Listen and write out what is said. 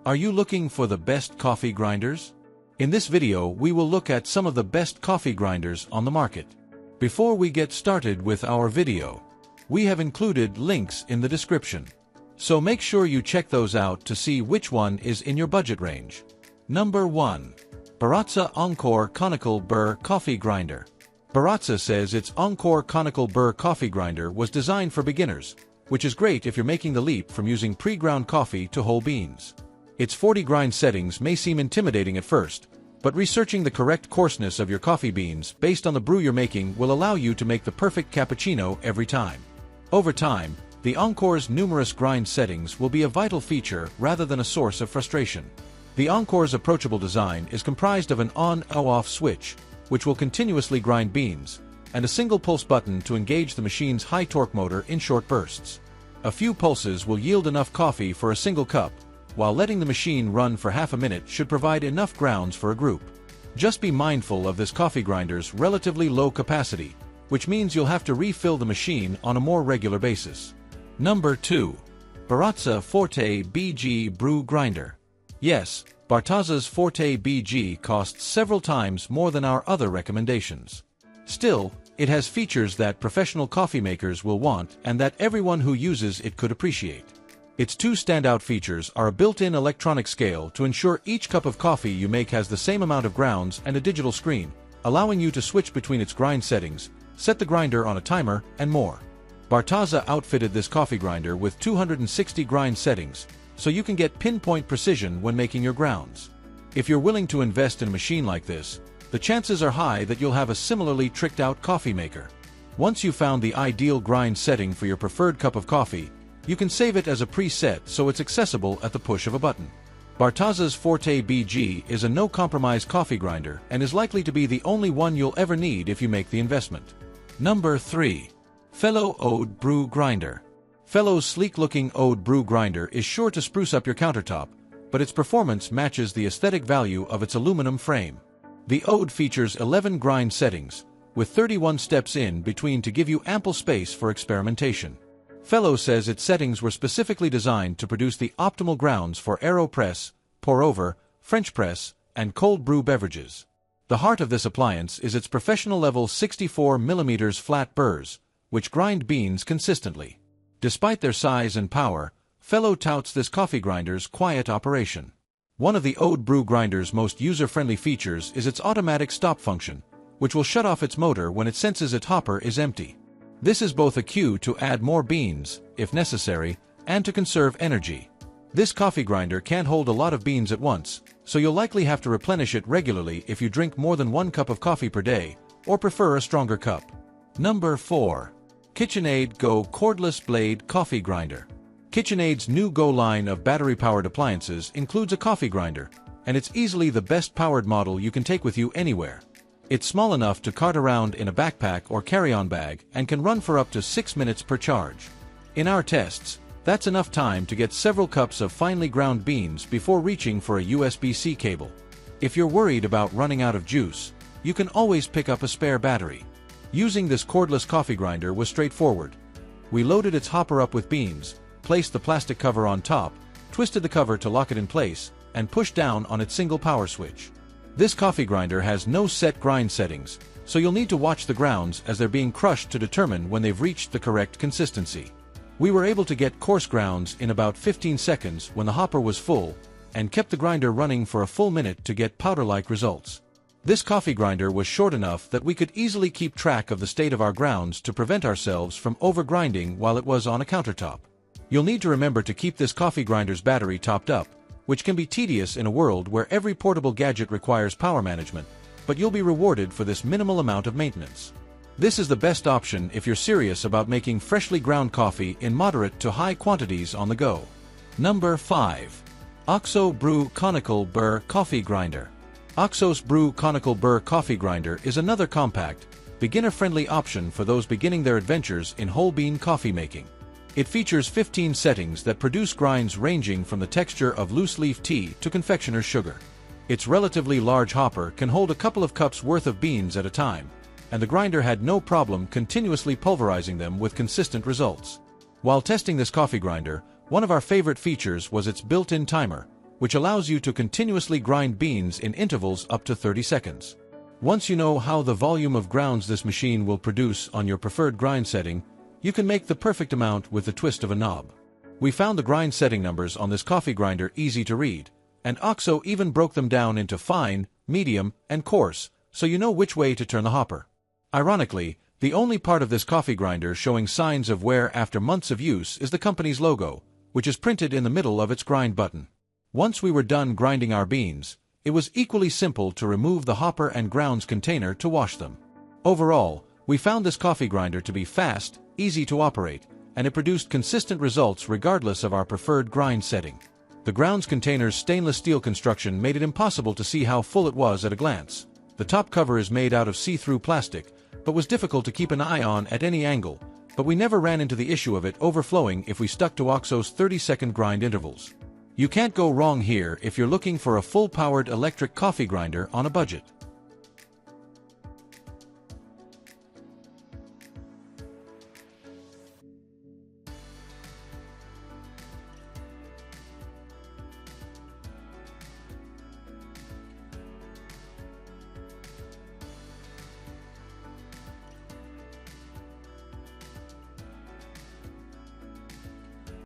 Are you looking for the best coffee grinders? In this video, we will look at some of the best coffee grinders on the market. Before we get started with our video, we have included links in the description. So make sure you check those out to see which one is in your budget range. Number 1. Baratza Encore Conical Burr Coffee Grinder. Baratza says its Encore Conical Burr Coffee Grinder was designed for beginners, which is great if you're making the leap from using pre-ground coffee to whole beans. Its 40 grind settings may seem intimidating at first, but researching the correct coarseness of your coffee beans based on the brew you're making will allow you to make the perfect cappuccino every time. Over time, the Encore's numerous grind settings will be a vital feature rather than a source of frustration. The Encore's approachable design is comprised of an on-off switch, which will continuously grind beans, and a single pulse button to engage the machine's high-torque motor in short bursts. A few pulses will yield enough coffee for a single cup, while letting the machine run for half a minute should provide enough grounds for a group. Just be mindful of this coffee grinder's relatively low capacity, which means you'll have to refill the machine on a more regular basis. Number 2. Baratza Forte BG Brew Grinder. Yes, Baratza's Forte BG costs several times more than our other recommendations. Still, it has features that professional coffee makers will want and that everyone who uses it could appreciate. Its two standout features are a built-in electronic scale to ensure each cup of coffee you make has the same amount of grounds and a digital screen, allowing you to switch between its grind settings, set the grinder on a timer, and more. Baratza outfitted this coffee grinder with 260 grind settings, so you can get pinpoint precision when making your grounds. If you're willing to invest in a machine like this, the chances are high that you'll have a similarly tricked-out coffee maker. Once you've found the ideal grind setting for your preferred cup of coffee, you can save it as a preset so it's accessible at the push of a button. Baratza's Forte BG is a no-compromise coffee grinder and is likely to be the only one you'll ever need if you make the investment. Number 3. Fellow Oud Brew Grinder. Fellow's sleek-looking Oud Brew Grinder is sure to spruce up your countertop, but its performance matches the aesthetic value of its aluminum frame. The Oud features 11 grind settings, with 31 steps in between to give you ample space for experimentation. Fellow says its settings were specifically designed to produce the optimal grounds for AeroPress, pour-over, French press, and cold brew beverages. The heart of this appliance is its professional-level 64mm flat burrs, which grind beans consistently. Despite their size and power, Fellow touts this coffee grinder's quiet operation. One of the Oud Brew Grinder's most user-friendly features is its automatic stop function, which will shut off its motor when it senses its hopper is empty. This is both a cue to add more beans, if necessary, and to conserve energy. This coffee grinder can't hold a lot of beans at once, so you'll likely have to replenish it regularly if you drink more than 1 cup of coffee per day, or prefer a stronger cup. Number 4. KitchenAid Go Cordless Blade Coffee Grinder. KitchenAid's new Go line of battery-powered appliances includes a coffee grinder, and it's easily the best-powered model you can take with you anywhere. It's small enough to cart around in a backpack or carry-on bag and can run for up to 6 minutes per charge. In our tests, that's enough time to get several cups of finely ground beans before reaching for a USB-C cable. If you're worried about running out of juice, you can always pick up a spare battery. Using this cordless coffee grinder was straightforward. We loaded its hopper up with beans, placed the plastic cover on top, twisted the cover to lock it in place, and pushed down on its single power switch. This coffee grinder has no set grind settings, so you'll need to watch the grounds as they're being crushed to determine when they've reached the correct consistency. We were able to get coarse grounds in about 15 seconds when the hopper was full, and kept the grinder running for a full minute to get powder-like results. This coffee grinder was short enough that we could easily keep track of the state of our grounds to prevent ourselves from over-grinding while it was on a countertop. You'll need to remember to keep this coffee grinder's battery topped up, which can be tedious in a world where every portable gadget requires power management, but you'll be rewarded for this minimal amount of maintenance. This is the best option if you're serious about making freshly ground coffee in moderate to high quantities on the go. Number 5. OXO Brew Conical Burr Coffee Grinder. OXO's Brew Conical Burr Coffee Grinder is another compact, beginner-friendly option for those beginning their adventures in whole bean coffee making. It features 15 settings that produce grinds ranging from the texture of loose-leaf tea to confectioner's sugar. Its relatively large hopper can hold a couple of cups worth of beans at a time, and the grinder had no problem continuously pulverizing them with consistent results. While testing this coffee grinder, one of our favorite features was its built-in timer, which allows you to continuously grind beans in intervals up to 30 seconds. Once you know how the volume of grounds this machine will produce on your preferred grind setting, you can make the perfect amount with the twist of a knob. We found the grind setting numbers on this coffee grinder easy to read, and OXO even broke them down into fine, medium, and coarse, so you know which way to turn the hopper. Ironically, the only part of this coffee grinder showing signs of wear after months of use is the company's logo, which is printed in the middle of its grind button. Once we were done grinding our beans, it was equally simple to remove the hopper and grounds container to wash them. Overall, we found this coffee grinder to be fast, easy to operate, and it produced consistent results regardless of our preferred grind setting. The grounds container's stainless steel construction made it impossible to see how full it was at a glance. The top cover is made out of see-through plastic, but was difficult to keep an eye on at any angle, but we never ran into the issue of it overflowing if we stuck to OXO's 30-second grind intervals. You can't go wrong here if you're looking for a full-powered electric coffee grinder on a budget.